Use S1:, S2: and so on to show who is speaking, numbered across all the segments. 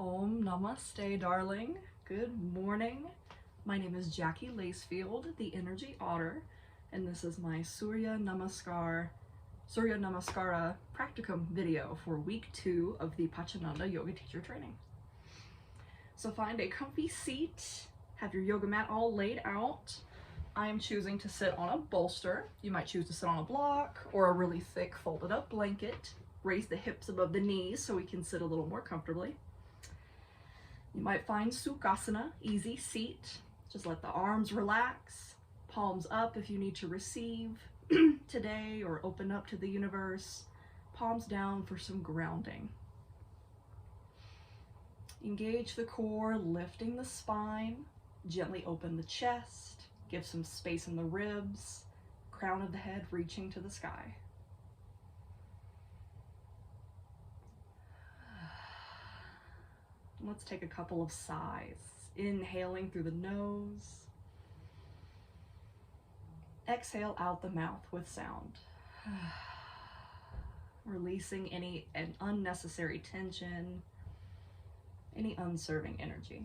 S1: Om Namaste, darling. Good morning. My name is Jackie Lacefield, the Energy Otter, and this is my Surya Namaskara Practicum video for week 2 of the Pachananda Yoga Teacher Training. So find a comfy seat, have your yoga mat all laid out. I am choosing to sit on a bolster. You might choose to sit on a block or a really thick folded up blanket. Raise the hips above the knees so we can sit a little more comfortably. You might find Sukhasana, easy seat. Just let the arms relax, palms up if you need to receive today or open up to the universe, palms down for some grounding. Engage the core, lifting the spine, gently open the chest, give some space in the ribs, crown of the head reaching to the sky. Let's take a couple of sighs. Inhaling through the nose. Exhale out the mouth with sound. Releasing any unnecessary tension, any unserving energy.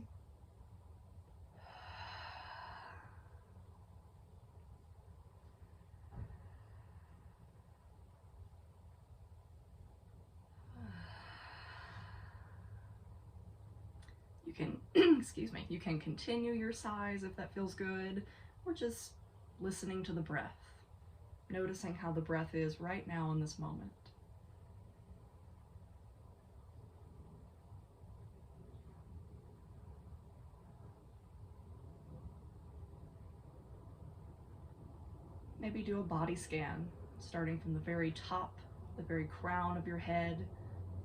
S1: You can, excuse me, you can continue your sighs if that feels good, or just listening to the breath, noticing how the breath is right now in this moment. Maybe do a body scan, starting from the very top, the very crown of your head,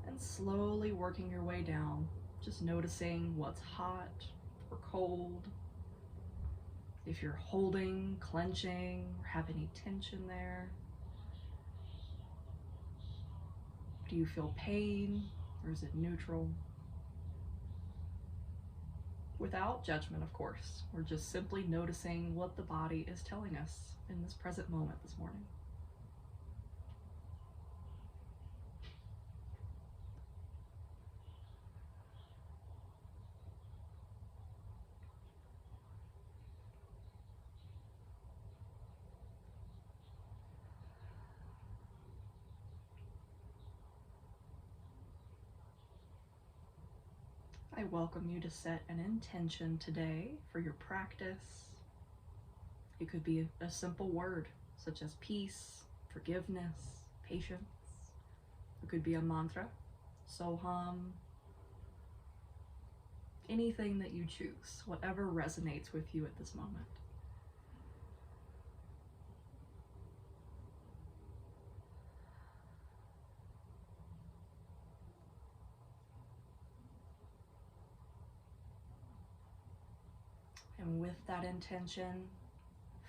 S1: and slowly working your way down. Just noticing what's hot or cold, if you're holding, clenching, or have any tension there. Do you feel pain, or is it neutral? Without judgment, of course. We're just simply noticing what the body is telling us in this present moment this morning. I welcome you to set an intention today for your practice. It could be a simple word, such as peace, forgiveness, patience. It could be a mantra, soham, anything that you choose, whatever resonates with you at this moment. And with that intention,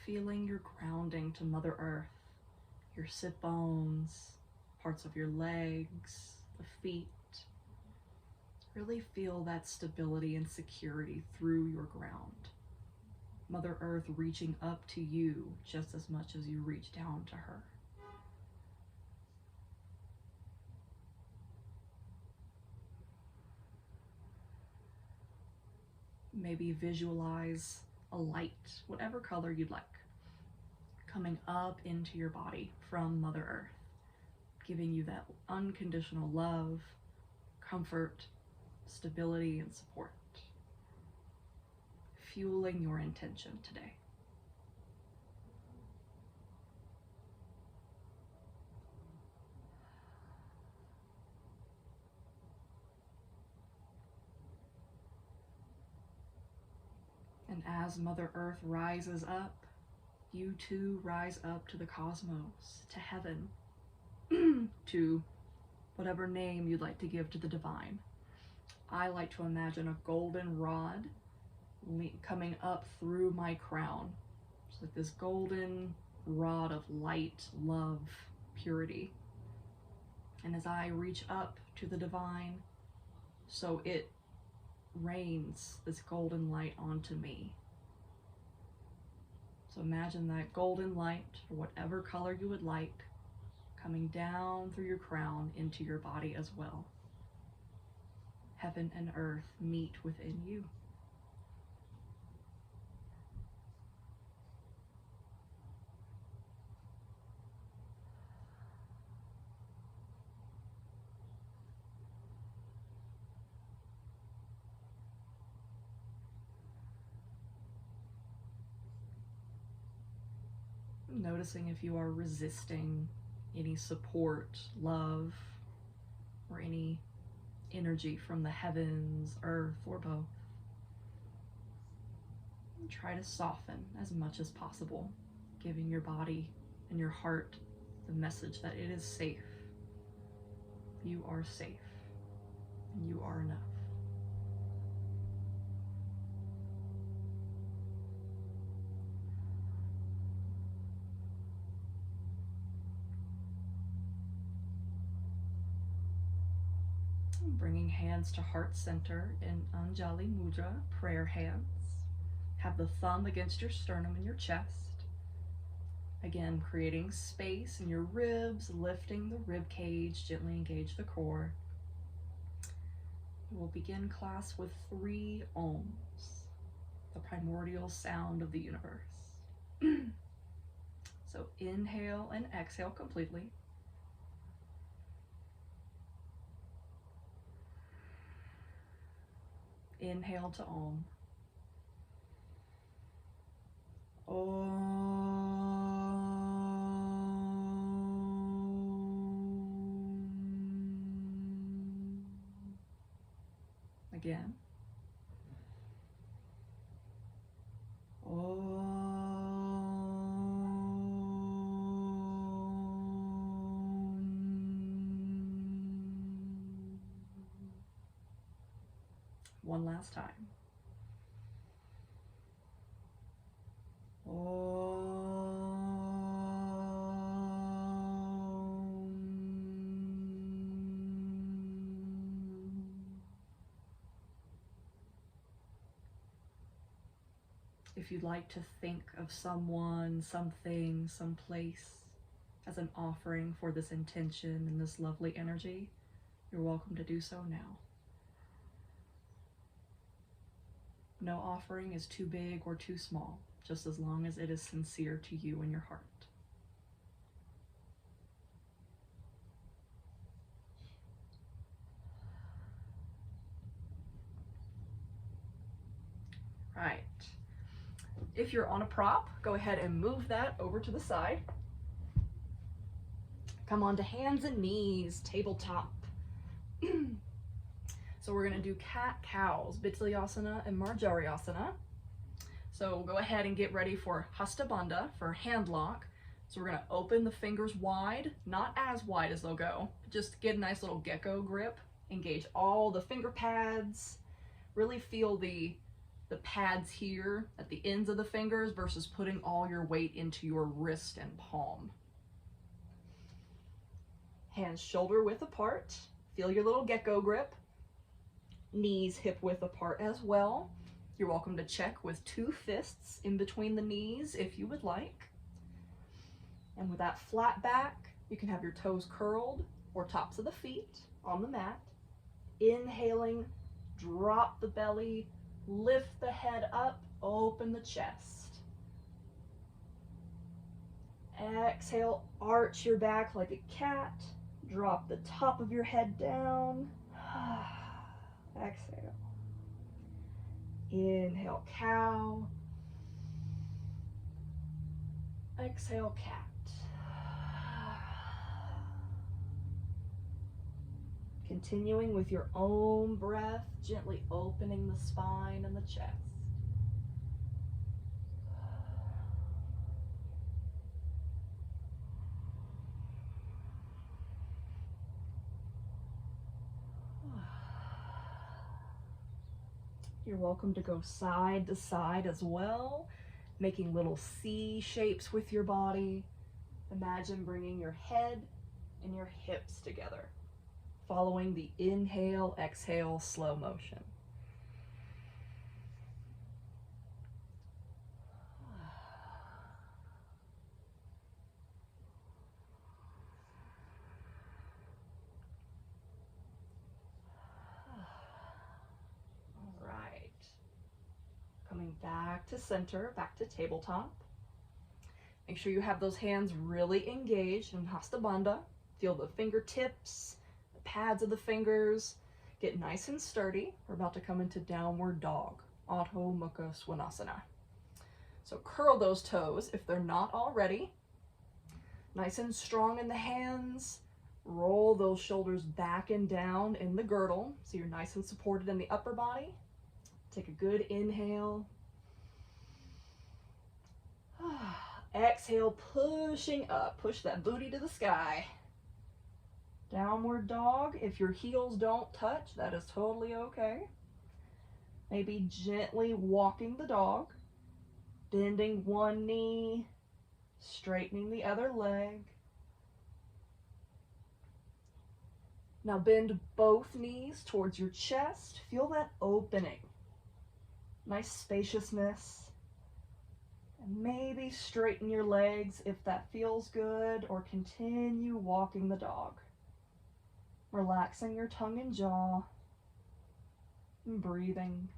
S1: feeling your grounding to Mother Earth, your sit bones, parts of your legs, the feet. Really feel that stability and security through your ground. Mother Earth reaching up to you just as much as you reach down to her. Maybe visualize a light, whatever color you'd like, coming up into your body from Mother Earth, giving you that unconditional love, comfort, stability, and support. Fueling your intention today. And as Mother Earth rises up, you too rise up to the cosmos, to heaven, to whatever name you'd like to give to the divine. I like to imagine a golden rod coming up through my crown. It's like this golden rod of light, love, purity. And as I reach up to the divine, so it rains this golden light onto me. So imagine that golden light, or whatever color you would like, coming down through your crown into your body as well. heaven and earth meet within you. Noticing if you are resisting any support, love, or any energy from the heavens, earth, or both. And try to soften as much as possible, giving your body and your heart the message that it is safe. You are safe, and you are enough. Bringing hands to heart center in Anjali Mudra, prayer hands. Have the thumb against your sternum and your chest. Again, creating space in your ribs, lifting the rib cage, gently engage the core. We'll begin class with 3 ohms, the primordial sound of the universe. So inhale and exhale completely. Inhale to Om. Om. Again. Om. One last time. If you'd like to think of someone, something, someplace as an offering for this intention and this lovely energy, you're welcome to do so now. No offering is too big or too small, just as long as it is sincere to you and your heart. Right. If you're on a prop, go ahead and move that over to the side. Come on to hands and knees, tabletop. So we're gonna do cat-cows, Vitsalyasana and Marjaryasana. So go ahead and get ready for Hasta Bandha, for hand lock. So we're gonna open the fingers wide, not as wide as they'll go, just get a nice little gecko grip, engage all the finger pads, really feel the pads here at the ends of the fingers versus putting all your weight into your wrist and palm. Hands shoulder width apart, feel your little gecko grip. Knees hip width apart as well. You're welcome to check with 2 fists in between the knees if you would like. And with that flat back, you can have your toes curled or tops of the feet on the mat. Inhaling, drop the belly, lift the head up, open the chest. Exhale, arch your back like a cat. Drop the top of your head down. Exhale. Inhale, cow. Exhale, cat. Continuing with your own breath, gently opening the spine and the chest. You're welcome to go side to side as well, making little C shapes with your body. Imagine bringing your head and your hips together, following the inhale, exhale, slow motion. back to center, back to tabletop. Make sure you have those hands really engaged in Hasta Bandha. Feel the fingertips, the pads of the fingers. Get nice and sturdy. We're about to come into downward dog, Adho Mukha Svanasana. So curl those toes if they're not already. Nice and strong in the hands. Roll those shoulders back and down in the girdle so you're nice and supported in the upper body. Take a good inhale. Exhale, pushing up. Push that booty to the sky. Downward dog. If your heels don't touch, that is totally okay. Maybe gently walking the dog, bending one knee, straightening the other leg. Now bend both knees towards your chest. Feel that opening. Nice spaciousness. And maybe straighten your legs if that feels good, or continue walking the dog. Relaxing your tongue and jaw, and breathing.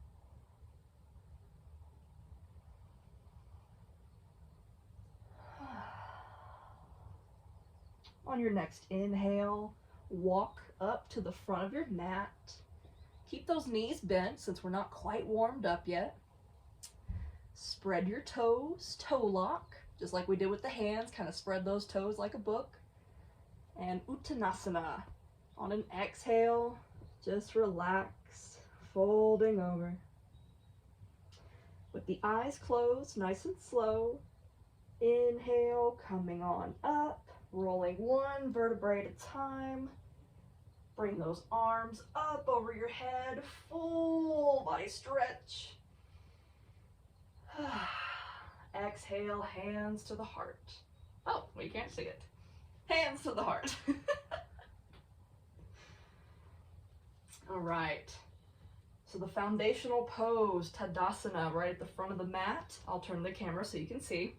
S1: On your next inhale, walk up to the front of your mat. Keep those knees bent since we're not quite warmed up yet. Spread your toes, toe lock, just like we did with the hands. Kind of spread those toes like a book. And Uttanasana. On an exhale, just relax, folding over. With the eyes closed, nice and slow. Inhale, coming on up, rolling one vertebrae at a time. Bring those arms up over your head, full body stretch. Exhale, hands to the heart. Oh, we can't see it. Hands to the heart. All right. So the foundational pose, Tadasana, right at the front of the mat. I'll turn the camera so you can see.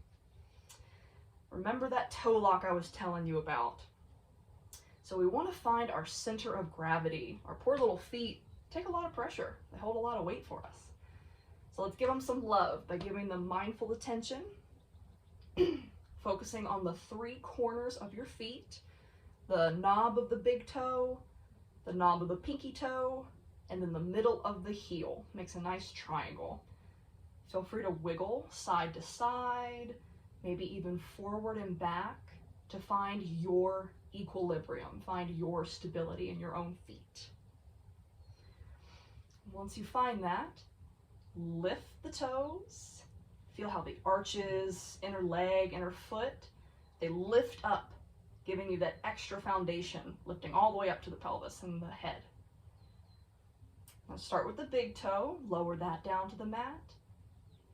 S1: Remember that toe lock I was telling you about. So we want to find our center of gravity. Our poor little feet take a lot of pressure. They hold a lot of weight for us. So let's give them some love by giving them mindful attention, focusing on the three corners of your feet, the knob of the big toe, the knob of the pinky toe, and then the middle of the heel. Makes a nice triangle. Feel free to wiggle side to side, maybe even forward and back to find your equilibrium, find your stability in your own feet. Once you find that, lift the toes. Feel how the arches, inner leg, inner foot, they lift up, giving you that extra foundation, lifting all the way up to the pelvis and the head. Now start with the big toe, lower that down to the mat.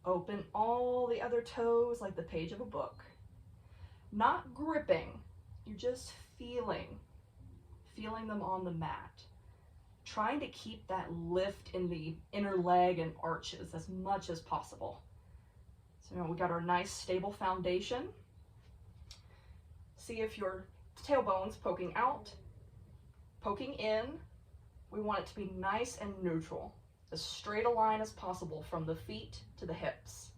S1: Open all the other toes like the page of a book. Not gripping, you're just feeling them on the mat. Trying to keep that lift in the inner leg and arches as much as possible. So now we got our nice stable foundation. See if your tailbone's poking out, poking in. We want it to be nice and neutral, as straight a line as possible from the feet to the hips.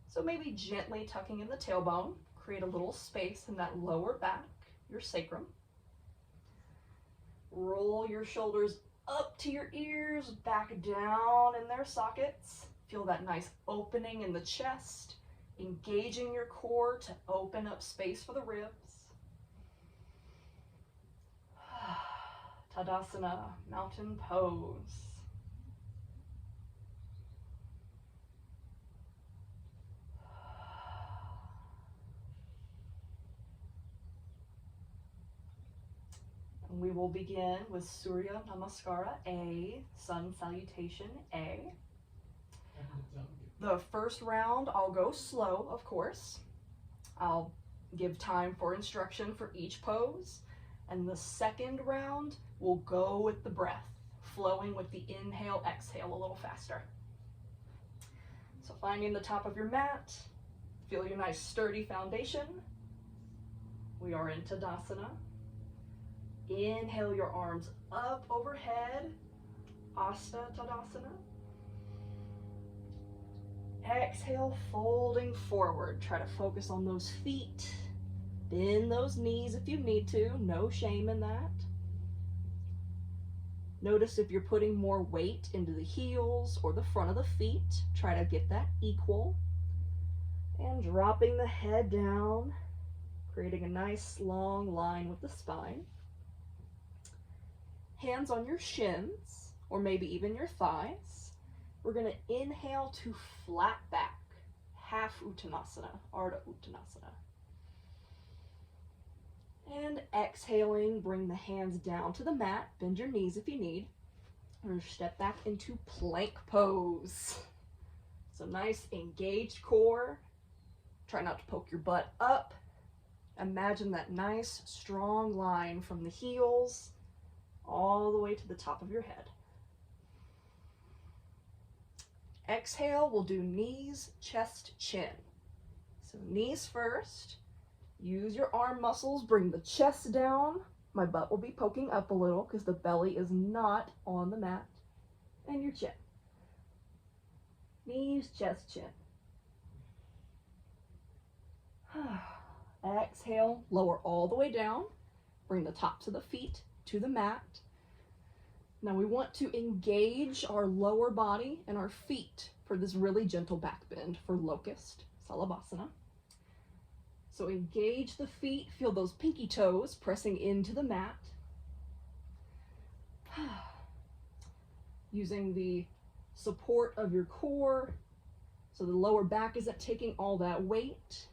S1: So maybe gently tucking in the tailbone, create a little space in that lower back, your sacrum. Roll your shoulders up to your ears, back down in their sockets. Feel that nice opening in the chest, engaging your core to open up space for the ribs. Tadasana, mountain pose. And we will begin with Surya Namaskara A, sun salutation A. The first round, I'll go slow, of course. I'll give time for instruction for each pose. And the second round, we'll go with the breath, flowing with the inhale, exhale a little faster. So finding the top of your mat, feel your nice sturdy foundation. We are in Tadasana. Inhale your arms up overhead, Asta Tadasana. Exhale, folding forward. Try to focus on those feet. Bend those knees if you need to. No shame in that. Notice if you're putting more weight into the heels or the front of the feet. Try to get that equal. And dropping the head down, creating a nice long line with the spine. Hands on your shins, or maybe even your thighs. We're going to inhale to flat back, half Uttanasana, Ardha Uttanasana. And exhaling, bring the hands down to the mat, bend your knees if you need. We're going to step back into plank pose. So nice engaged core. Try not to poke your butt up. Imagine that nice strong line from the heels all the way to the top of your head. Exhale, we'll do knees, chest, chin. So knees first. Use your arm muscles, bring the chest down. My butt will be poking up a little because the belly is not on the mat. And your chin. Knees, chest, chin. Exhale, lower all the way down. Bring the tops of the feet to the mat. Now we want to engage our lower body and our feet for this really gentle back bend for locust, Salabhasana. So engage the feet, feel those pinky toes pressing into the mat. Using the support of your core, so the lower back isn't taking all that weight.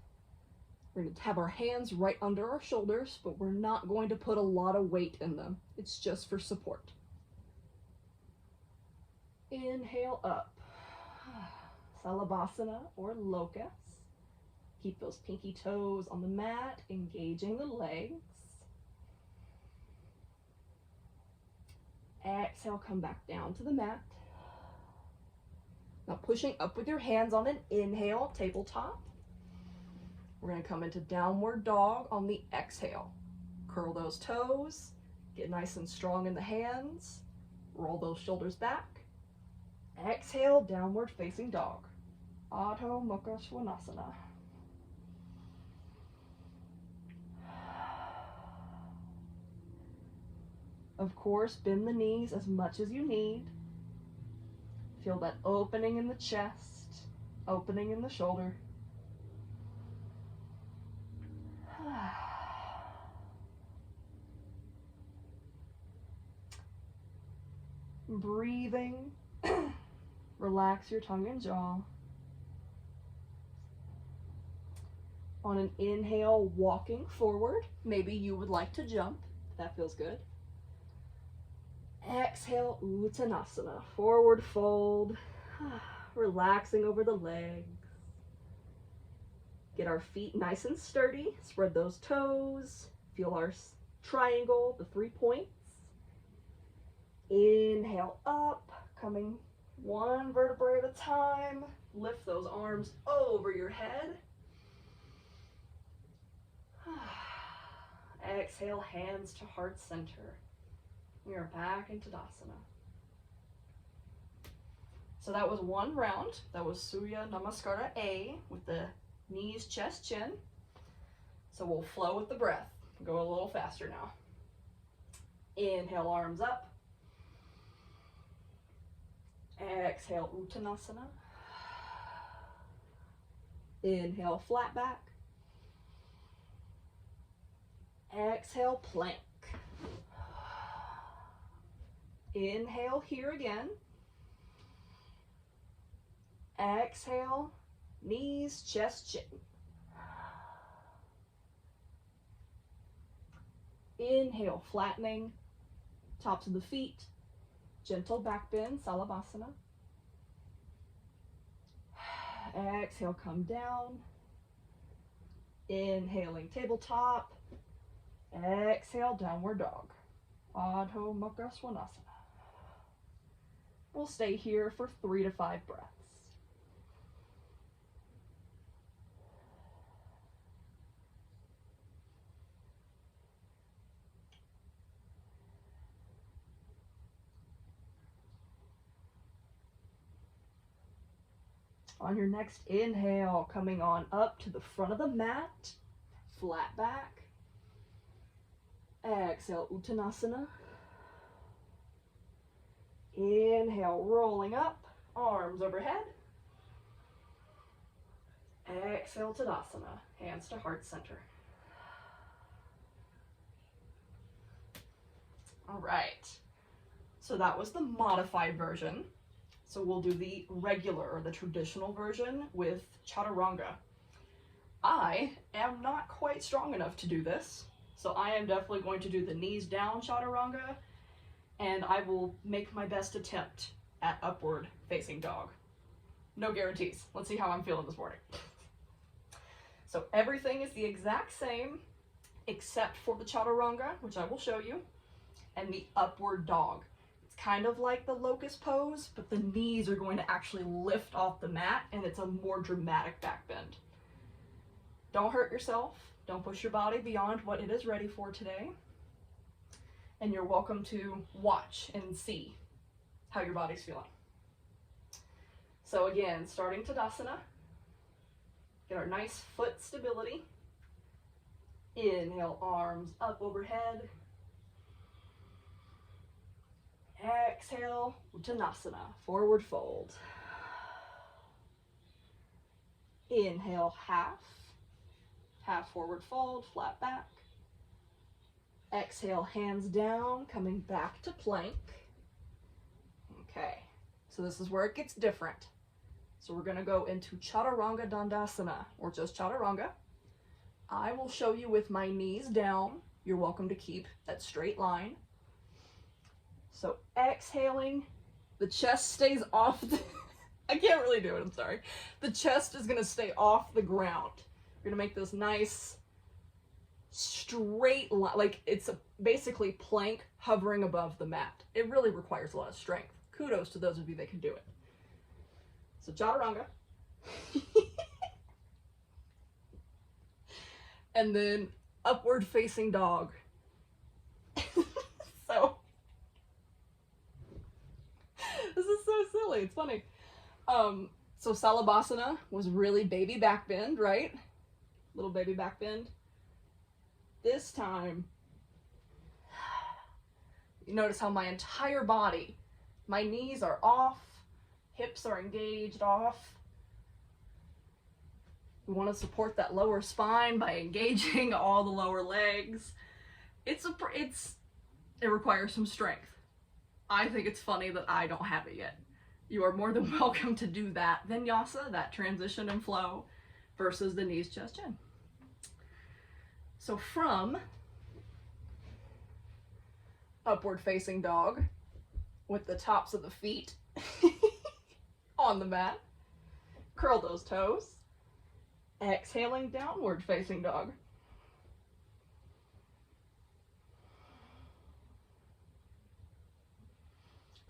S1: We're going to have our hands right under our shoulders, but we're not going to put a lot of weight in them. It's just for support. Inhale up. Salabhasana or locust. Keep those pinky toes on the mat, engaging the legs. Exhale, come back down to the mat. Now pushing up with your hands on an inhale, tabletop. We're going to come into downward dog on the exhale. Curl those toes, get nice and strong in the hands, roll those shoulders back. Exhale, downward facing dog. Adho Mukha Svanasana. Of course, bend the knees as much as you need. Feel that opening in the chest, opening in the shoulder. Breathing, relax your tongue and jaw. On an inhale, walking forward. Maybe you would like to jump. That feels good. Exhale, Uttanasana, forward fold, relaxing over the legs. Get our feet nice and sturdy, spread those toes, feel our triangle, the 3 points. Inhale up, coming one vertebrae at a time, lift those arms over your head. Exhale, hands to heart center. We are back into Tadasana. So that was one round. That was Surya Namaskara A with the knees, chest, chin. So we'll flow with the breath. Go a little faster now. Inhale, arms up. Exhale, Uttanasana. Inhale, flat back. Exhale, plank. Inhale here again. Exhale, knees, chest, chin. Inhale, flattening, tops of the feet, gentle back bend, Salabhasana. Exhale, come down. Inhaling, tabletop. Exhale, downward dog. Adho Mukha Svanasana. We'll stay here for 3 to 5 breaths. On your next inhale, coming on up to the front of the mat, flat back. Exhale, Uttanasana. Inhale, rolling up, arms overhead. Exhale, Tadasana, hands to heart center. All right, so that was the modified version. So we'll do the regular, or the traditional version with Chaturanga. I am not quite strong enough to do this, so I am definitely going to do the knees down Chaturanga, and I will make my best attempt at upward facing dog. No guarantees. Let's see how I'm feeling this morning. So everything is the exact same except for the Chaturanga, which I will show you, and the upward dog. It's kind of like the locust pose, but the knees are going to actually lift off the mat, and it's a more dramatic back bend. Don't hurt yourself. Don't push your body beyond what it is ready for today. And you're welcome to watch and see how your body's feeling. So again, starting Tadasana. Get our nice foot stability. Inhale, arms up overhead. Exhale, Uttanasana, forward fold. Inhale, half forward fold, flat back. Exhale, hands down, coming back to plank. Okay, so this is where it gets different. So we're gonna go into Chaturanga Dandasana, or just Chaturanga. I will show you with my knees down. You're welcome to keep that straight line. So exhaling, the chest stays off the, I can't really do it, I'm sorry. The chest is gonna stay off the ground. We're gonna make this nice straight line, like it's basically plank hovering above the mat. It really requires a lot of strength. Kudos to those of you that can do it. So Chaturanga. And then upward facing dog. So this is so silly, it's funny. So Salabhasana was really baby back bend, right? Little baby back bend. This time, you notice how my entire body, my knees are off, hips are engaged off. We want to support that lower spine by engaging all the lower legs. It requires some strength. I think it's funny that I don't have it yet. You are more than welcome to do that vinyasa, that transition and flow, versus the knees, chest, chin. So from upward facing dog with the tops of the feet on the mat, curl those toes, exhaling downward facing dog.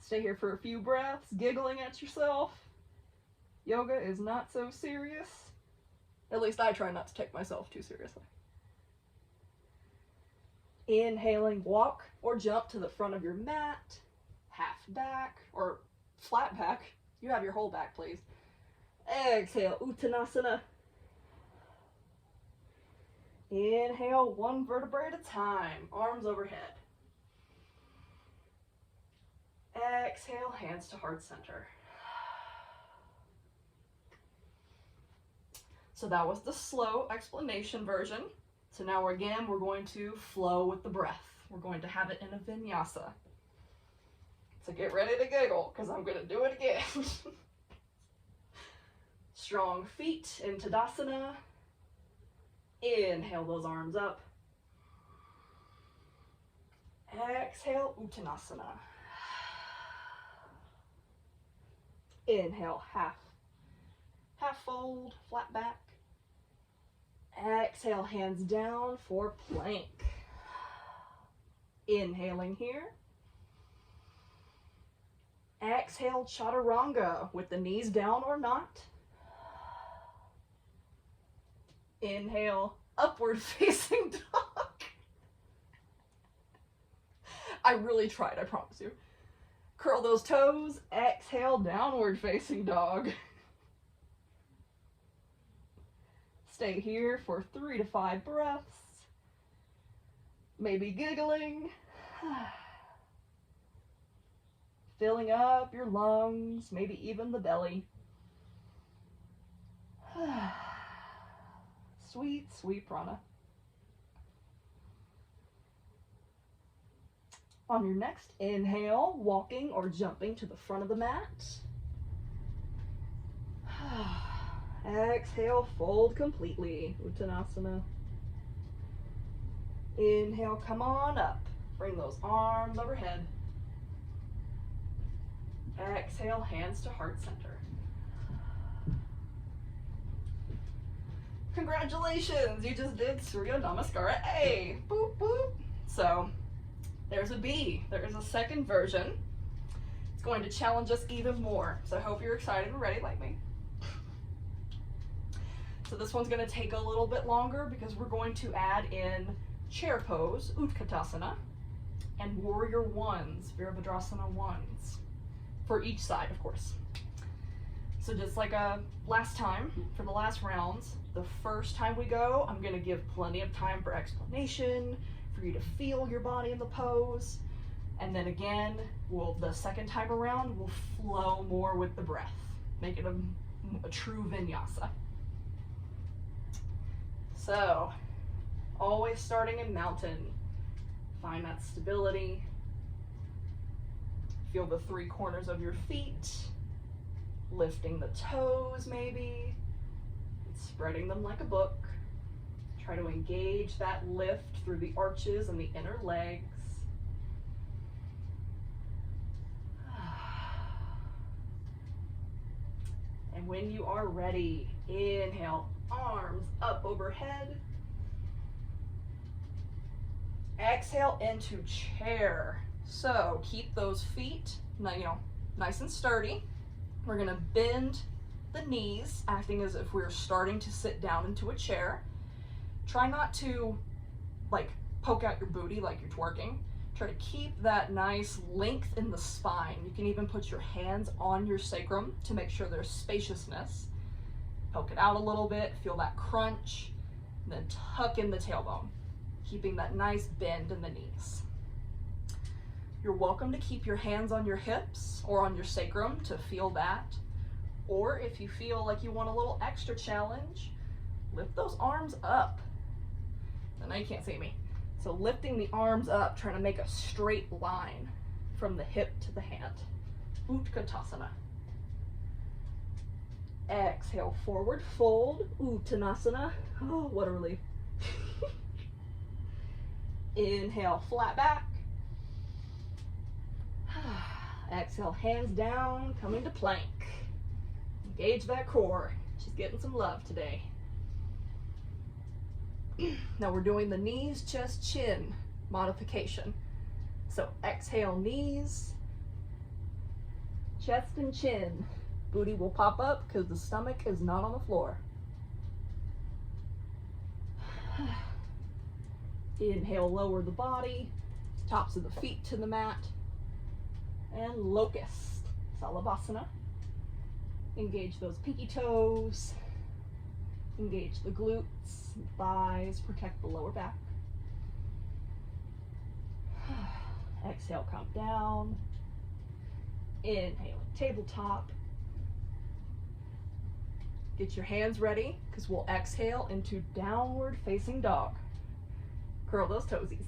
S1: Stay here for a few breaths, giggling at yourself. Yoga is not so serious. At least I try not to take myself too seriously. Inhaling, walk or jump to the front of your mat, half back or flat back. You have your whole back, please. Exhale, Uttanasana. Inhale, one vertebrae at a time, arms overhead. Exhale, hands to heart center. So that was the slow explanation version. So now again, we're going to flow with the breath. We're going to have it in a vinyasa. So get ready to giggle, because I'm going to do it again. Strong feet in Tadasana. Inhale those arms up. Exhale, Uttanasana. Inhale, half fold, flat back. Exhale, hands down for plank. Inhaling here. Exhale, Chaturanga with the knees down or not. Inhale, upward facing dog. I really tried, I promise you. Curl those toes. Exhale, downward facing dog. Stay here for 3 to 5 breaths. Maybe giggling. Filling up your lungs, maybe even the belly. Sweet, sweet prana. On your next inhale, walking or jumping to the front of the mat. Exhale, fold completely, Uttanasana. Inhale, come on up. Bring those arms overhead. Exhale, hands to heart center. Congratulations, you just did Surya Namaskara A. Boop, boop. So, there's a B. There is a second version. It's going to challenge us even more. So I hope you're excited and ready like me. So this one's going to take a little bit longer because we're going to add in chair pose, Utkatasana, and warrior ones, Virabhadrasana ones, for each side, of course. So just like last time, for the last rounds, the first time we go, I'm going to give plenty of time for explanation, for you to feel your body in the pose. And then again, the second time around, we'll flow more with the breath, make it a true vinyasa. So, always starting in mountain. Find that stability. Feel the 3 corners of your feet. Lifting the toes maybe. Spreading them like a book. Try to engage that lift through the arches and the inner legs. And when you are ready, inhale, arms up overhead. Exhale into chair. So keep those feet, nice and sturdy. We're gonna bend the knees, acting as if we're starting to sit down into a chair. Try not to poke out your booty like you're twerking. Try to keep that nice length in the spine. You can even put your hands on your sacrum to make sure there's spaciousness. Poke it out a little bit, feel that crunch, and then tuck in the tailbone, keeping that nice bend in the knees. You're welcome to keep your hands on your hips or on your sacrum to feel that. Or if you feel like you want a little extra challenge, lift those arms up. Now you can't see me. So lifting the arms up, trying to make a straight line from the hip to the hand. Utkatasana. Exhale, forward fold, Uttanasana. Oh, what a relief. Inhale, flat back. Exhale, hands down, coming to plank. Engage that core. She's getting some love today. Now we're doing the knees, chest, chin modification. So exhale, knees, chest and chin. Booty will pop up because the stomach is not on the floor. Inhale, lower the body, tops of the feet to the mat. And locust, Salabhasana. Engage those pinky toes. Engage the glutes and thighs, protect the lower back. Exhale, come down. Inhale, tabletop. Get your hands ready because we'll exhale into downward facing dog. Curl those toesies.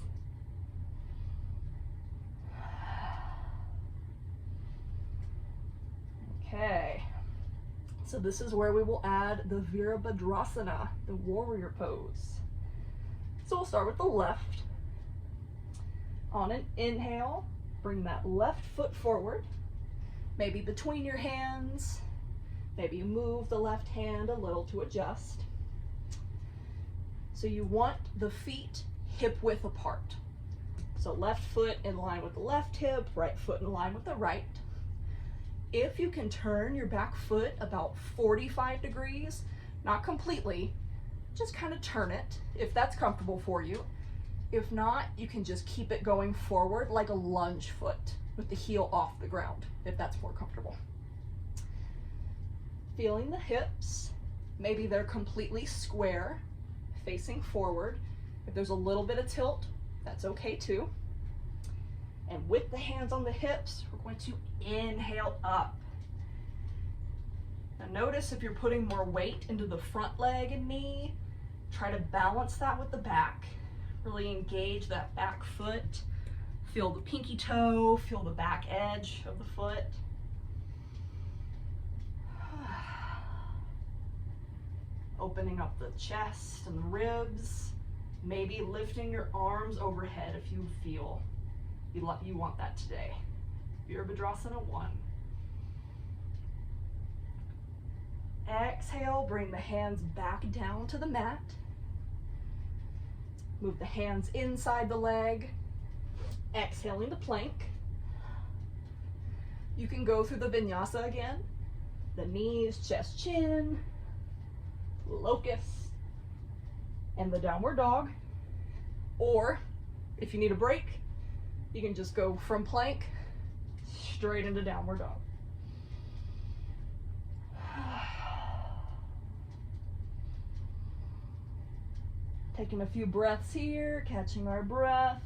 S1: Okay. So this is where we will add the Virabhadrasana, the warrior pose. So we'll start with the left. On an inhale, bring that left foot forward, maybe between your hands. Maybe you move the left hand a little to adjust. So you want the feet hip width apart. So left foot in line with the left hip, right foot in line with the right. If you can turn your back foot about 45 degrees, not completely, just kind of turn it if that's comfortable for you. If not, you can just keep it going forward like a lunge foot with the heel off the ground, if that's more comfortable. Feeling the hips, maybe they're completely square, facing forward. If there's a little bit of tilt, that's okay too. And with the hands on the hips, we're going to inhale up. Now notice if you're putting more weight into the front leg and knee, try to balance that with the back. Really engage that back foot. Feel the pinky toe, feel the back edge of the foot. Opening up the chest and the ribs. Maybe lifting your arms overhead if you feel you want that today. Virabhadrasana 1. Exhale, bring the hands back down to the mat. Move the hands inside the leg. Exhaling to plank. You can go through the vinyasa again. The knees, chest, chin, locust, and the downward dog. Or if you need a break, you can just go from plank straight into downward dog. Taking a few breaths here, catching our breath.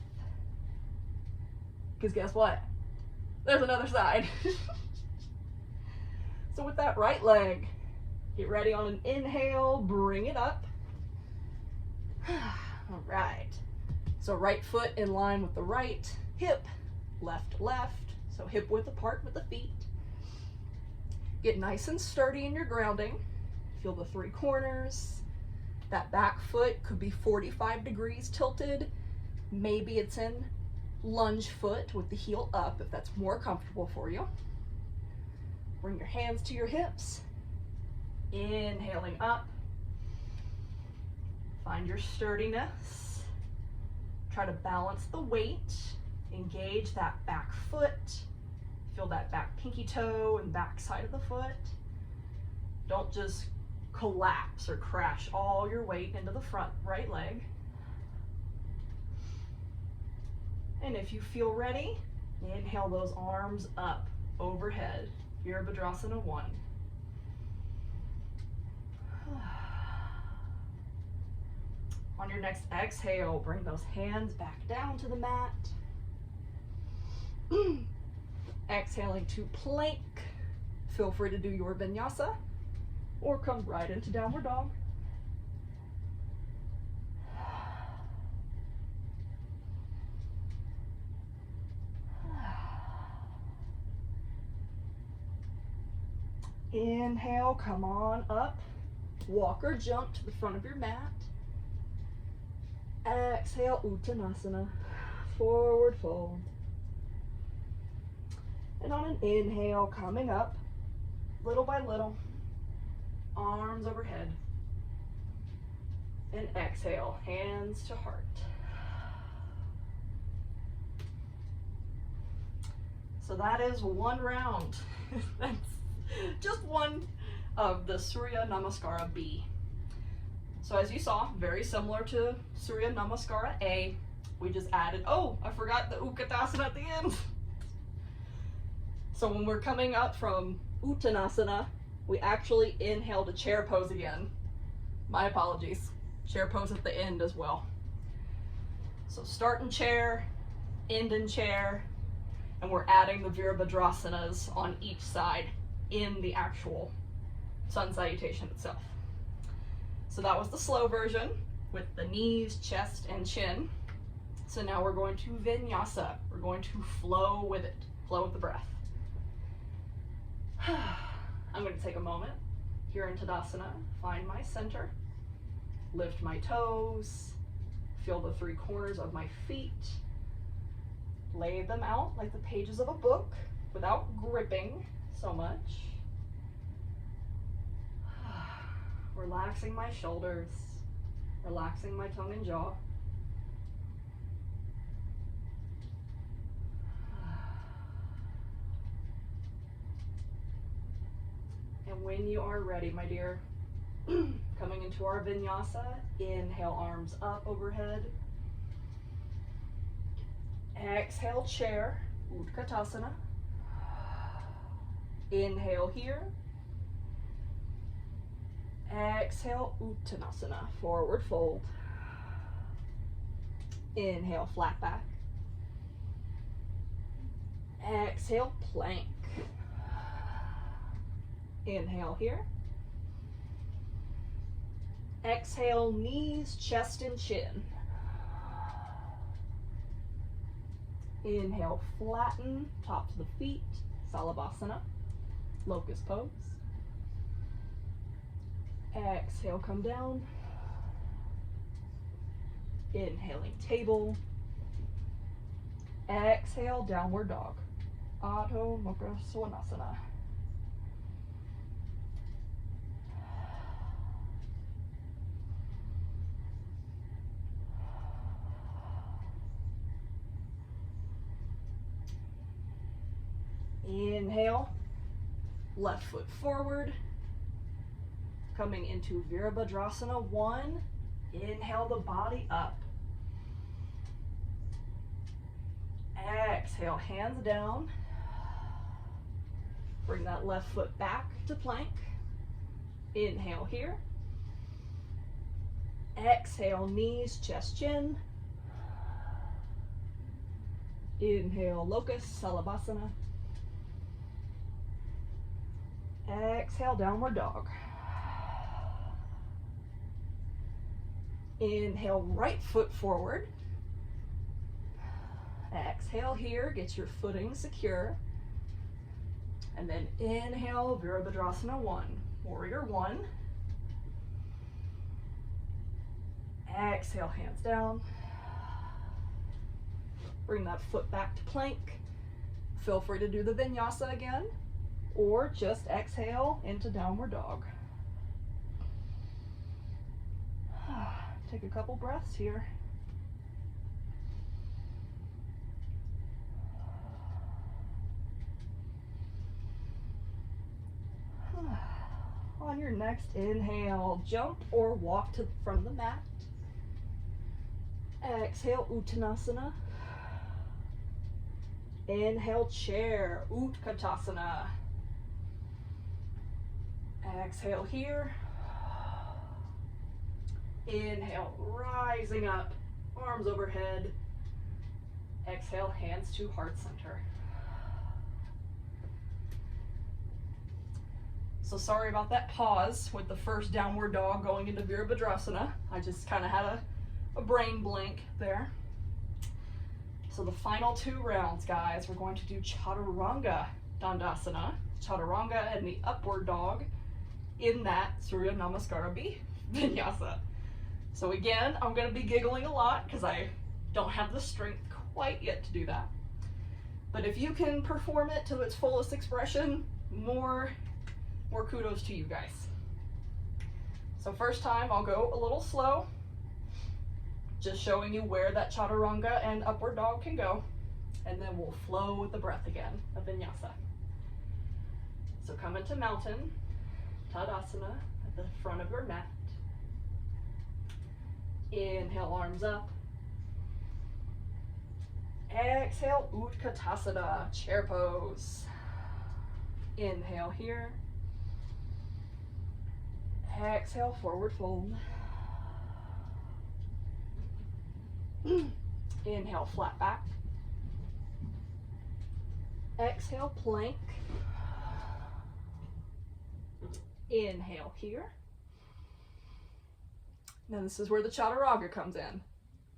S1: Because guess what? There's another side. So with that right leg, get ready on an inhale, bring it up. All right. So right foot in line with the right hip, left, left. So hip width apart with the feet. Get nice and sturdy in your grounding. Feel the three corners. That back foot could be 45 degrees tilted. Maybe it's in lunge foot with the heel up if that's more comfortable for you. Bring your hands to your hips. Inhaling up. Find your sturdiness. Try to balance the weight. Engage that back foot. Feel that back pinky toe and back side of the foot. Don't just collapse or crash all your weight into the front right leg. And if you feel ready, inhale those arms up overhead. Virabhadrasana 1. On your next exhale, bring those hands back down to the mat. Exhaling to plank. Feel free to do your vinyasa or come right into downward dog. Inhale, come on up. Walk or jump to the front of your mat. Exhale, Uttanasana, forward fold. And on an inhale, coming up, little by little, arms overhead. And exhale, hands to heart. So that is one round. That's just one of the Surya Namaskara B. So as you saw, very similar to Surya Namaskara A. We just added, oh, I forgot the Utkatasana at the end. So when we're coming up from Uttanasana, we actually inhale to chair pose again. My apologies. Chair pose at the end as well. So start in chair, end in chair, and we're adding the Virabhadrasanas on each side in the actual sun salutation itself. So that was the slow version with the knees, chest, and chin. So now we're going to vinyasa. We're going to flow with it, flow with the breath. I'm going to take a moment here in Tadasana, find my center, lift my toes, feel the three corners of my feet, lay them out like the pages of a book without gripping so much. Relaxing my shoulders, relaxing my tongue and jaw. And when you are ready, my dear, coming into our vinyasa, inhale, arms up overhead. Exhale, chair, Utkatasana. Inhale here. Exhale, Uttanasana, forward fold. Inhale, flat back. Exhale, plank. Inhale here. Exhale, knees, chest, and chin. Inhale, flatten, top to the feet, Salabhasana, locust pose. Exhale, come down. Inhaling, table. Exhale, downward dog. Adho Mukha Svanasana. Inhale, left foot forward, coming into Virabhadrasana 1. Inhale the body up. Exhale, hands down. Bring that left foot back to plank. Inhale here. Exhale, knees, chest, chin. Inhale, locust, Salabhasana. Exhale, downward dog. Inhale, right foot forward. Exhale here, get your footing secure. And then inhale, Virabhadrasana 1, warrior 1. Exhale, hands down. Bring that foot back to plank. Feel free to do the vinyasa again, or just exhale into downward dog. Take a couple breaths here. On your next inhale, jump or walk to the front of the mat. Exhale, Uttanasana. Inhale, chair, Utkatasana. Exhale here. Inhale, rising up, arms overhead. Exhale, hands to heart center. So sorry about that pause with the first downward dog going into Virabhadrasana. I just kind of had a brain blank there. So the final 2 rounds, guys, we're going to do Chaturanga Dandasana, Chaturanga and the upward dog in that Surya Namaskara vinyasa. So again, I'm going to be giggling a lot because I don't have the strength quite yet to do that. But if you can perform it to its fullest expression, more kudos to you guys. So first time, I'll go a little slow, just showing you where that Chaturanga and upward dog can go, and then we'll flow with the breath again, a vinyasa. So come into mountain, Tadasana, at the front of your mat. Inhale, arms up. Exhale, Utkatasana, chair pose. Inhale here. Exhale, forward fold. Inhale, flat back. Exhale, plank. Inhale here. Now this is where the Chaturanga comes in.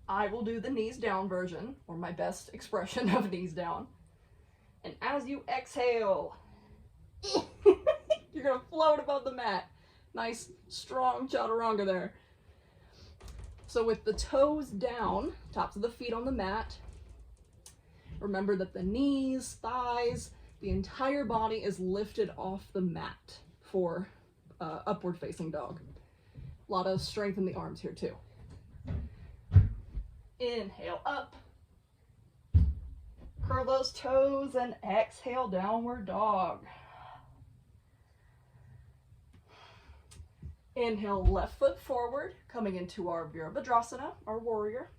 S1: I will do the knees down version, or my best expression of knees down. And as you exhale, you're gonna float above the mat. Nice, strong Chaturanga there. So with the toes down, tops of the feet on the mat, remember that the knees, thighs, the entire body is lifted off the mat for upward facing dog. A lot of strength in the arms here too. Inhale up. Curl those toes and exhale, downward dog. Inhale, left foot forward, coming into our Virabhadrasana, our warrior.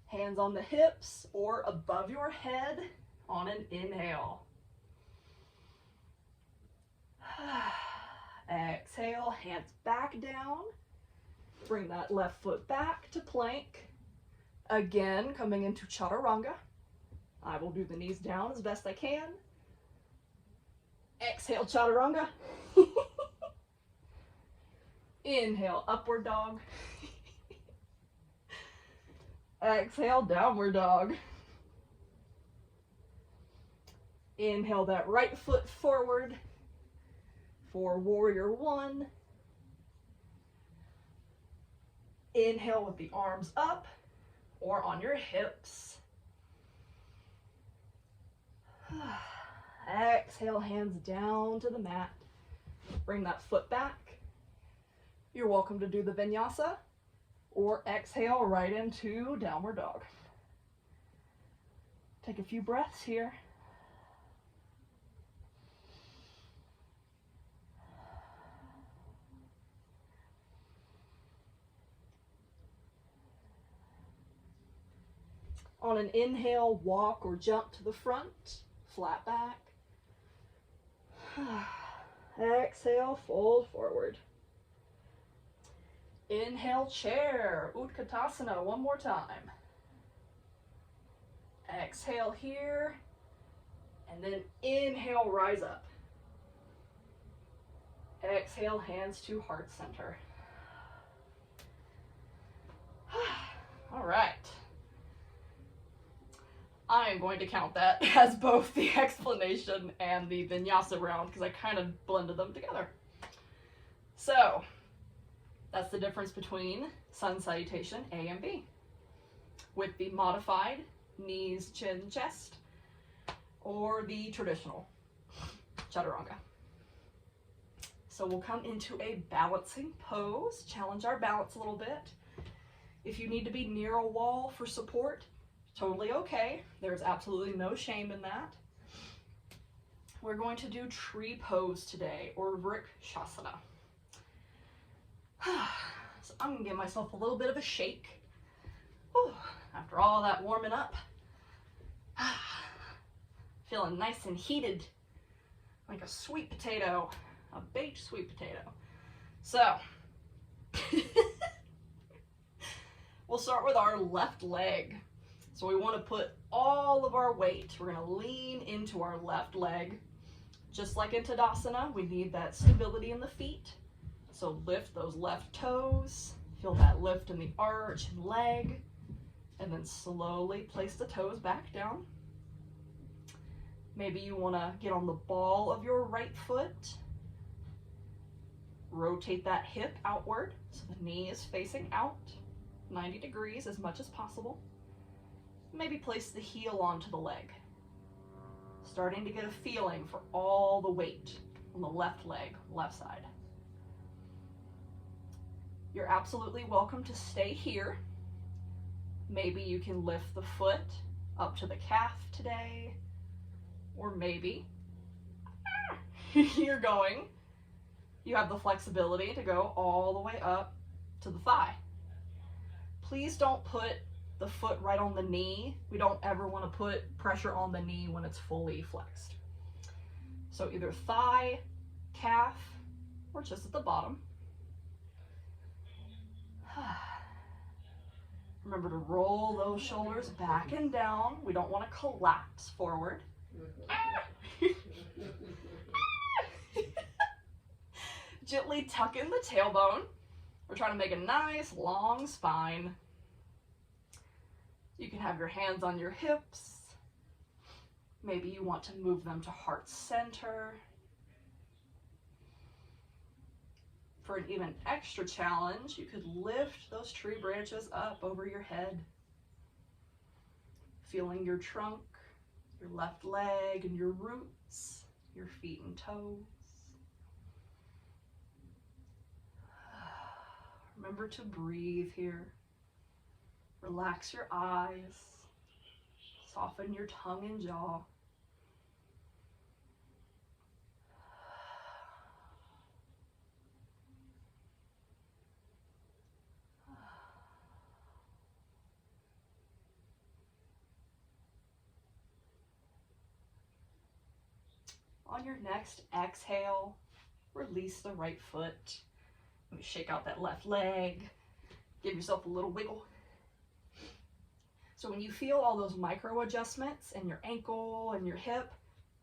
S1: Hands on the hips or above your head on an inhale. Exhale, hands back down. Bring that left foot back to plank. Again, coming into chaturanga. I will do the knees down as best I can. Exhale, chaturanga. Inhale, upward dog. Exhale, downward dog. Inhale that right foot forward for warrior one. Inhale with the arms up or on your hips. Exhale, hands down to the mat. Bring that foot back. You're welcome to do the vinyasa or exhale right into downward dog. Take a few breaths here. On an inhale, walk or jump to the front, flat back. Exhale, fold forward. Inhale, chair, Utkatasana, one more time. Exhale here, and then inhale, rise up. Exhale, hands to heart center. All right. I am going to count that as both the explanation and the vinyasa round because I kind of blended them together. So, that's the difference between sun salutation A and B. With the modified knees, chin, chest, or the traditional chaturanga. So we'll come into a balancing pose, challenge our balance a little bit. If you need to be near a wall for support, totally okay. There's absolutely no shame in that. We're going to do tree pose today, or vrikshasana. So I'm gonna give myself a little bit of a shake. Whew. After all that warming up. Feeling nice and heated, like a sweet potato, a baked sweet potato. So, we'll start with our left leg. So we want to put all of our weight. We're going to lean into our left leg. Just like in Tadasana, we need that stability in the feet. So lift those left toes. Feel that lift in the arch and leg. And then slowly place the toes back down. Maybe you want to get on the ball of your right foot. Rotate that hip outward so the knee is facing out 90 degrees as much as possible. Maybe place the heel onto the leg. Starting to get a feeling for all the weight on the left leg, left side. You're absolutely welcome to stay here. Maybe you can lift the foot up to the calf today. Or maybe you have the flexibility to go all the way up to the thigh. Please don't put the foot right on the knee. We don't ever want to put pressure on the knee when it's fully flexed. So either thigh, calf, or just at the bottom. Remember to roll those shoulders back and down. We don't want to collapse forward. Gently tuck in the tailbone. We're trying to make a nice long spine. You can have your hands on your hips. Maybe you want to move them to heart center. For an even extra challenge, you could lift those tree branches up over your head. Feeling your trunk, your left leg, and your roots, your feet and toes. Remember to breathe here. Relax your eyes. Soften your tongue and jaw. On your next exhale, Release the right foot. Shake out that left leg. Give yourself a little wiggle. So when you feel all those micro adjustments in your ankle and your hip,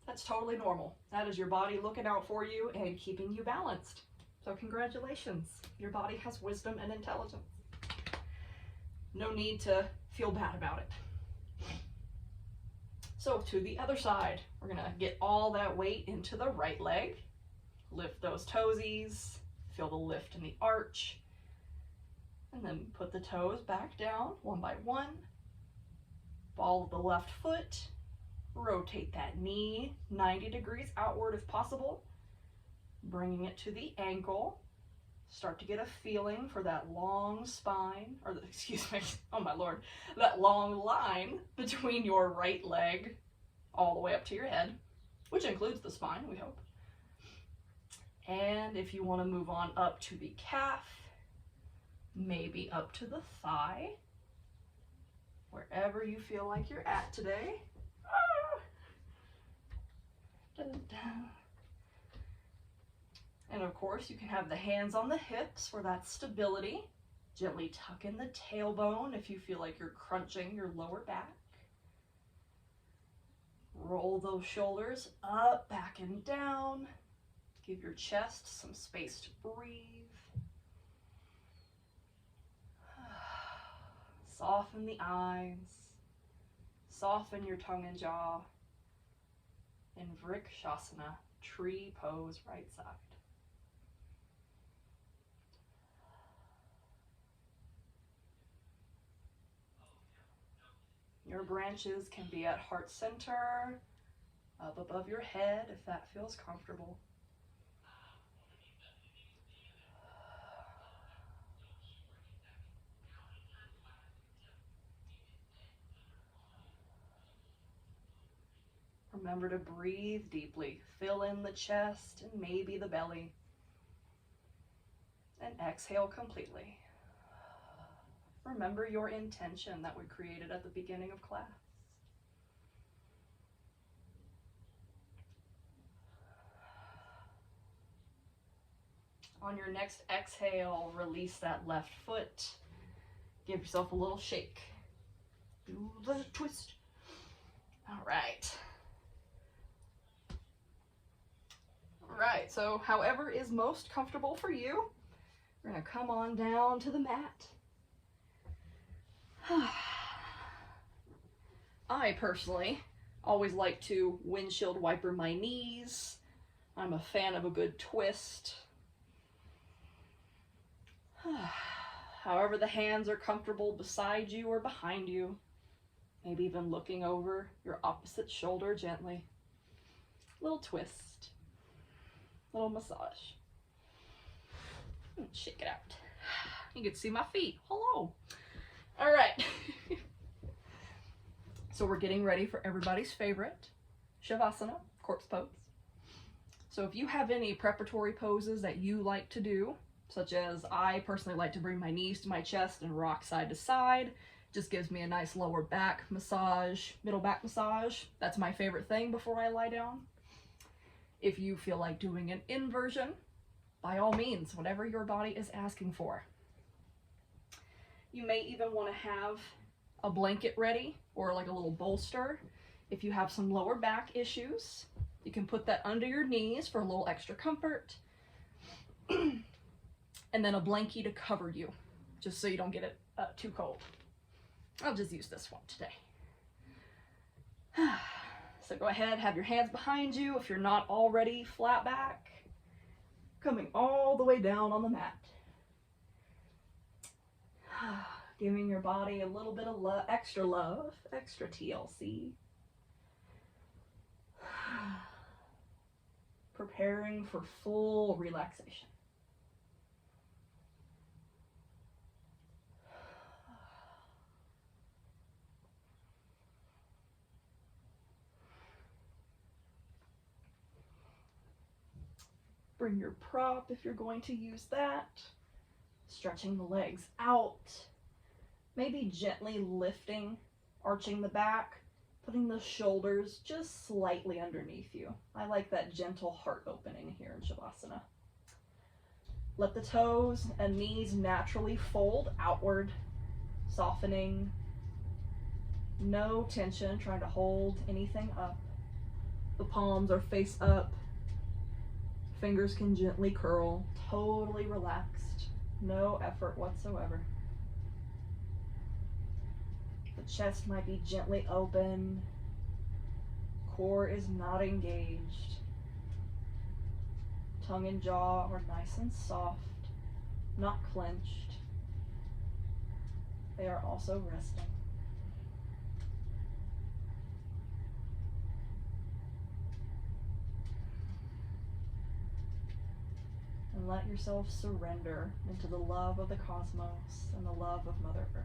S1: that's totally normal. That is your body looking out for you and keeping you balanced. So congratulations, your body has wisdom and intelligence. No need to feel bad about it. So to the other side, we're gonna get all that weight into the right leg. Lift those toesies, feel the lift in the arch, and then put the toes back down one by one. Follow the left foot, rotate that knee 90 degrees outward if possible, bringing it to the ankle. Start to get a feeling for that long spine, or excuse me, oh my lord, that long line between your right leg all the way up to your head, which includes the spine, we hope. And if you want to move on up to the calf, maybe up to the thigh, wherever you feel like you're at today. And of course, you can have the hands on the hips for that stability. Gently tuck in the tailbone if you feel like you're crunching your lower back. Roll those shoulders up, back, and down. Give your chest some space to breathe. Soften the eyes. Soften your tongue and jaw. In Vrikshasana, tree pose, right side. Your branches can be at heart center, up above your head if that feels comfortable. Remember to breathe deeply. Fill in the chest and maybe the belly. And exhale completely. Remember your intention that we created at the beginning of class. On your next exhale, release that left foot. Give yourself a little shake. Do the twist. All right. All right, so however is most comfortable for you, we're gonna come on down to the mat. I personally always like to windshield wiper my knees. I'm a fan of a good twist. However the hands are comfortable beside you or behind you. Maybe even looking over your opposite shoulder gently. Little twist. Little massage. Shake it out. You can see my feet. Hello. All right. So we're getting ready for everybody's favorite, Shavasana, corpse pose. So if you have any preparatory poses that you like to do, such as I personally like to bring my knees to my chest and rock side to side, just gives me a nice lower back massage, middle back massage. That's my favorite thing before I lie down. If you feel like doing an inversion, by all means, whatever your body is asking for. You may even want to have a blanket ready or like a little bolster. If you have some lower back issues, you can put that under your knees for a little extra comfort. And then a blankie to cover you, just so you don't get it too cold. I'll just use this one today. So go ahead, have your hands behind you if you're not already flat back, coming all the way down on the mat. Giving your body a little bit of extra love, extra TLC. Preparing for full relaxation. Bring your prop if you're going to use that. Stretching the legs out. Maybe gently lifting, arching the back, putting the shoulders just slightly underneath you. I like that gentle heart opening here in Shavasana. Let the toes and knees naturally fold outward, softening. No tension, trying to hold anything up. The palms are face up. Fingers can gently curl, totally relaxed. No effort whatsoever. The chest might be gently open. Core is not engaged. Tongue and jaw are nice and soft, not clenched. They are also resting. And let yourself surrender into the love of the cosmos and the love of Mother Earth.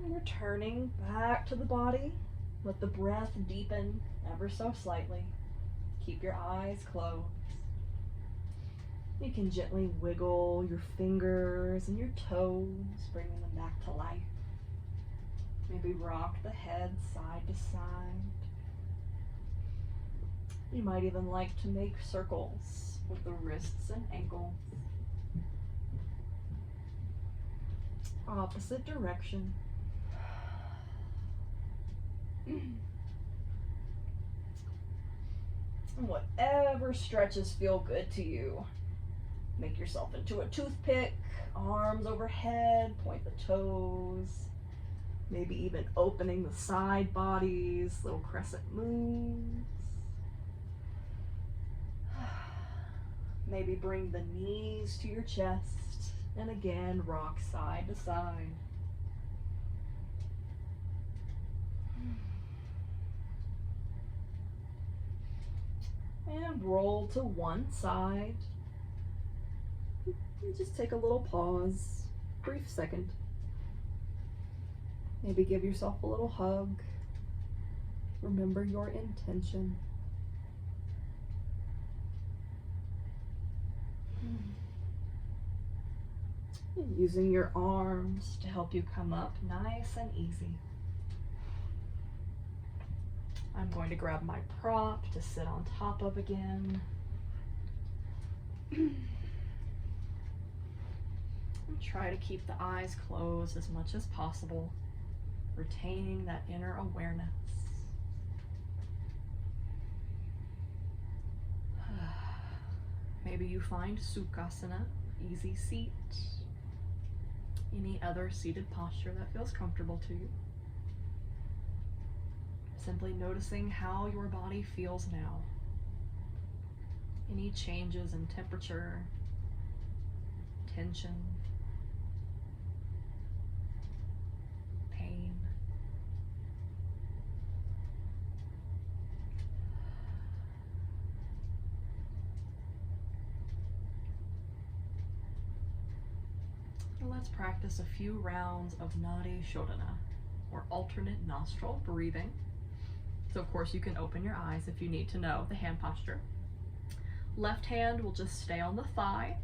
S1: And returning back to the body, let the breath deepen ever so slightly. Keep your eyes closed. You can gently wiggle your fingers and your toes, bringing them back to life. Maybe rock the head side to side. You might even like to make circles with the wrists and ankles. Opposite direction. Whatever stretches feel good to you. Make yourself into a toothpick, arms overhead, point the toes. Maybe even opening the side bodies, little crescent moves. Maybe bring the knees to your chest, and again, rock side to side. And roll to one side. And just take a little pause, brief second. Maybe give yourself a little hug. Remember your intention. And using your arms to help you come up nice and easy. I'm going to grab my prop to sit on top of again. And try to keep the eyes closed as much as possible, retaining that inner awareness. Maybe you find Sukhasana, easy seat, any other seated posture that feels comfortable to you. Simply noticing how your body feels now. Any changes in temperature, tension, pain. Let's practice a few rounds of Nadi Shodhana, or alternate nostril breathing. So of course you can open your eyes if you need to know the hand posture. Left hand will just stay on the thigh.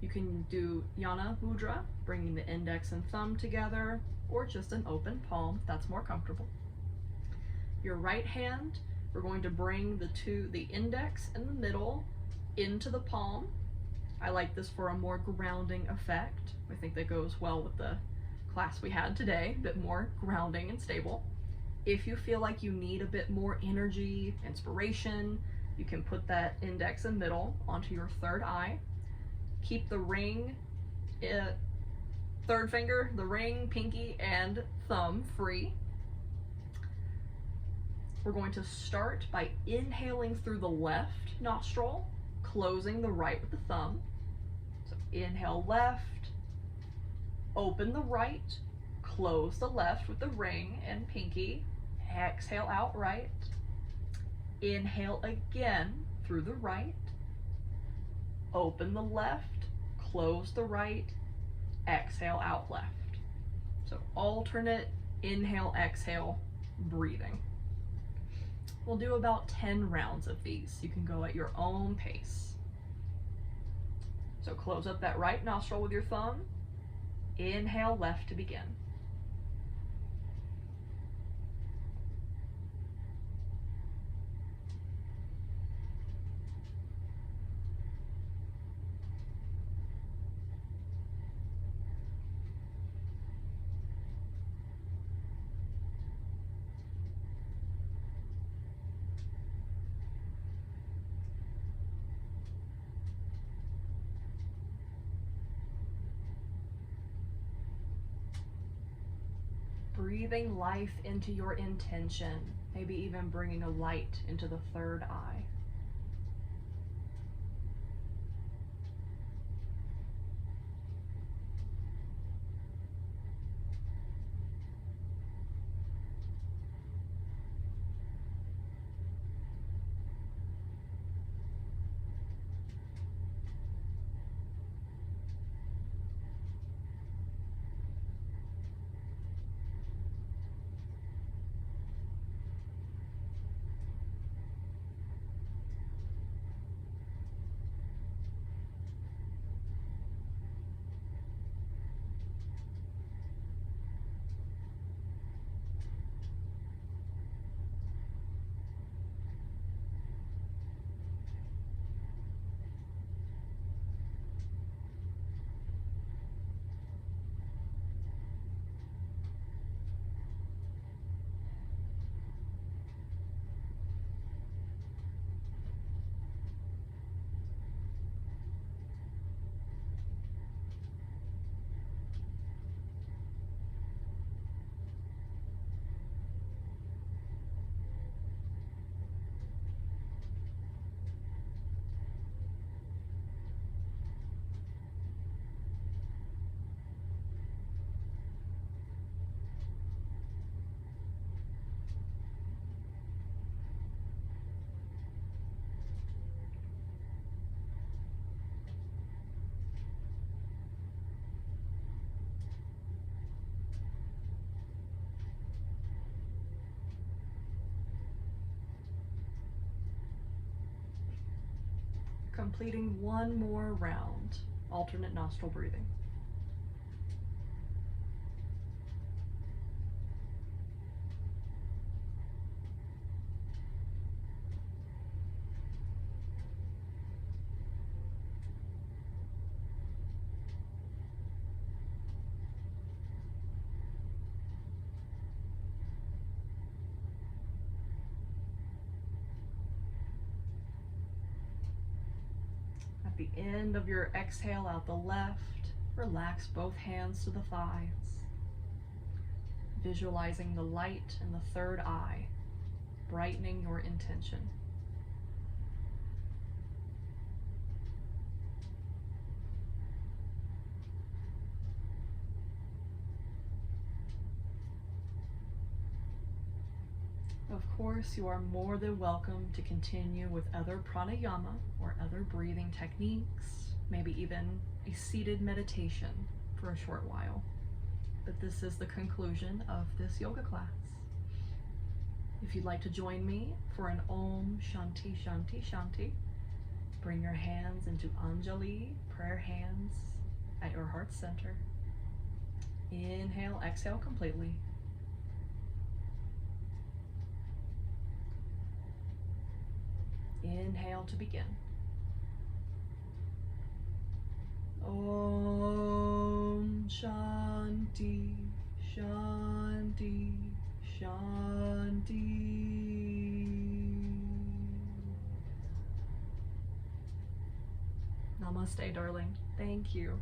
S1: You can do Yana Mudra, bringing the index and thumb together, or just an open palm if that's more comfortable. Your right hand, we're going to bring the index and the middle into the palm. I like this for a more grounding effect. I think that goes well with the class we had today, a bit more grounding and stable. If you feel like you need a bit more energy, inspiration, you can put that index and middle onto your third eye. Keep the ring, third finger, the ring, pinky, and thumb free. We're going to start by inhaling through the left nostril, closing the right with the thumb. So inhale left, open the right, close the left with the ring and pinky, exhale out right. Inhale again through the right, open the left, close the right, exhale out left. So alternate inhale, exhale, breathing. We'll do about 10 rounds of these. You can go at your own pace. So close up that right nostril with your thumb, inhale left to begin. Breathing life into your intention, maybe even bringing a light into the third eye. completing one more round. Alternate nostril breathing. At the end of your exhale out the left, relax both hands to the thighs, visualizing the light in the third eye, brightening your intention. Of course, you are more than welcome to continue with other pranayama or other breathing techniques, maybe even a seated meditation for a short while. But this is the conclusion of this yoga class. If you'd like to join me for an Om Shanti Shanti Shanti, bring your hands into Anjali, prayer hands at your heart center. Inhale, exhale completely. Inhale to begin. Om Shanti Shanti Shanti. Namaste, darling. Thank you.